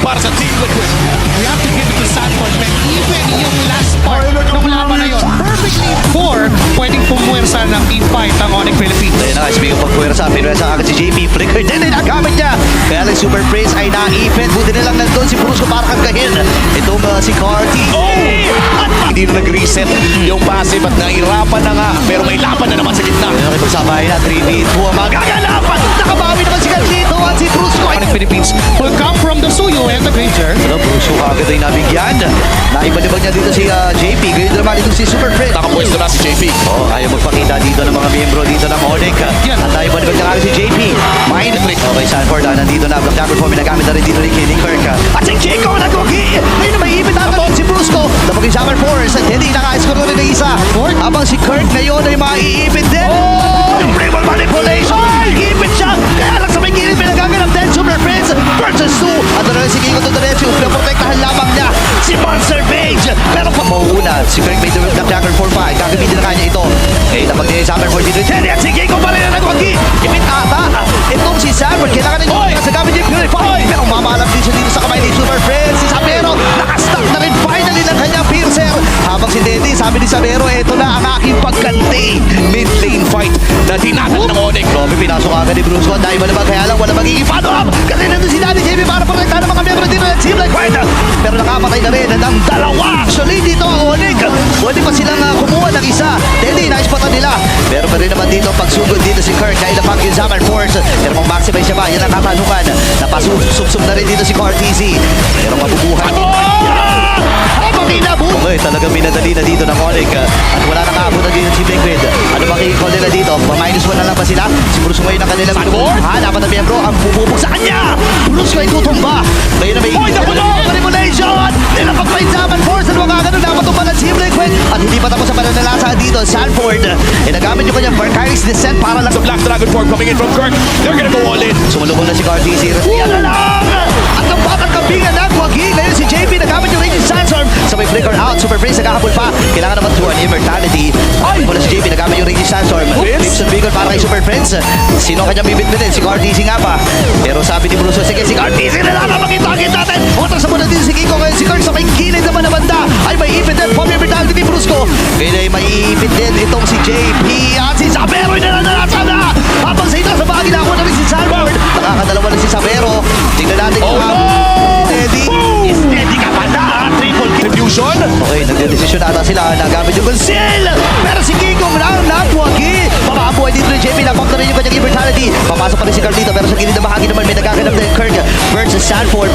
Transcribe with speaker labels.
Speaker 1: para sa Team Liquid.
Speaker 2: We have to give it to Sanford, man. Even yung last part ng laban na yun, perfectly for pwedeng pumuwersa ng team fight ang Onyx Philippines.
Speaker 3: Ayun na, speaking of pagpuwersa, pinuwersa agad si JP. Flicker din ay nagamit niya. Kaya lang Super Prince ay naipit. Buti nilang nandun si Brusco para kagahin. Itong si Carty.
Speaker 1: Hindi na nag-reset yung passive at nahirapan na nga. Pero may laban na naman sa gitna.
Speaker 3: Ayun, nakipagsabahin na 3v2 ang magagalapan. Nakabawi naman si Carlito at si Brusco.
Speaker 2: Onyx Philippines will come from the Suyo and the Granger.
Speaker 3: Pero Brusco agad ay nabigyan. Naibalibag niya dito si JP. Ganyan naman dito si Super Prince.
Speaker 1: Nakapwesto na si JP.
Speaker 3: Oh, ayaw magpakita dito ng mga miyembro dito ng Onyx.
Speaker 2: Yan.
Speaker 3: At naibalibag niya agad si JP. Mind trick. Okay, Sanford nandito na. Black Dagger form. Nagamit na rin dito ni Kenny Kirk. At si Chico nag-ugi. Ngayon na may ipit agad si Brusco. Napag yung Summer Force. At hindi naka-score ko rin na isa. Habang si Kirk ngayon ay maiipit din. Yung Brawl manipulation. Iipit siya. Kaya lang sa may gilid may nagaganap din. Super Prince versus 2. At na si Kiko Tudorecio. Pinaprotektahan lamang niya si Monster Mage. Pero pa mauuna. Si Kirk may Black Dagger 4-5. Gagamitin na kanya ito. Eh, napag niya yung Summer Force dito. At si Kiko pa rin na nag-wagi. Ipit ata. Itong si Sanford. Kailangan na yung sa gamit niya Purify. Pero mamalam din siya dito sa kamay ni Super Prince. Si Sabero nakastack na rin finally ng kanyang piercer. Habang si Teddy, sabi ni Sabero, eto na ang aking pagkanti.
Speaker 1: Mid lane fight na dinatan ng Onyx.
Speaker 3: Grabe, pinasok agad ni Brusco. Dahil ba naman kaya lang wala magiging follow-up. Kasi nandun si Daddy JB para protektahan ng mga miyembro dito ng Team Liquid. Pero nakapatay na rin ng dalawa. Actually, dito ang Onyx. Pwede pa silang kumuha ng isa. Teddy, naispatan nila. Pero pa rin naman dito pagsugod dito si Kirk. Dahil napag yung Summer Force. Pero kung maximize siya ba, yan ang katanungan. Napasubsub na rin dito si Cartesi. Pero mabubuhay. Habang inabuhay, talagang minadali na dito ng Onyx. At wala nang aabot na dito si Liquid. Ano ba kikikall nila dito? Pa-minus 1 na lang ba sila? Si Bruce ngayon ang kanilang
Speaker 1: Sanford?
Speaker 3: dapat na miyembro ang bububog sa kanya. Bruce ay tutumba. Ngayon na may manipulation. Nilapag-fight Summer Force. Ano mga ganun? Dapat tumba ng Team Liquid. At hindi pa tapos sa pananalasa dito. Sanford. Nagamit yung kanyang Valkyrie's Descent para lang.
Speaker 1: The Black Dragon form coming in from Kirk. They're gonna go all in.
Speaker 3: Sumalubong na si Cartesi. Yan na lang! At ang batang kambingan nagwagi. Ngayon si JP nagamit yung Raging Sandstorm. Sa may flicker out. Super Prince naghahabol pa. Kailangan naman to an immortality. Mula si JP nagamit yung Raging Sandstorm. Crimson Beacon para kay Super Prince. Sino kanyang bibit-bitin? Si Cartesi nga pa. Pero sabi ni Bruce, sige si Cartesi na lang ang makita-agit natin. Otras sa muna din si Kiko. Ngayon si Kirk sa may gilid naman na banda. Ay may ipit din. Pop immortality ni Brusco. Ngayon ay may ipit din itong si JP. At si Sabero na na. Habang sa ito sa bagay na ako na rin si Sanford. Nakakadalawa na si Sabero. Tingnan natin kung Teddy. Is Teddy ka pa na? Triple kill.
Speaker 1: Fusion.
Speaker 3: Okay, nagdedesisyon ata sila. Nagamit yung conceal. Pero si Kikong lang nagwagi. Mababuhay dito ni JP. Napop na rin yung kanyang immortality. Papasok pa rin si Carlito. Pero sa gilid na bahagi naman may nagaganap na yung Kirk versus Sanford.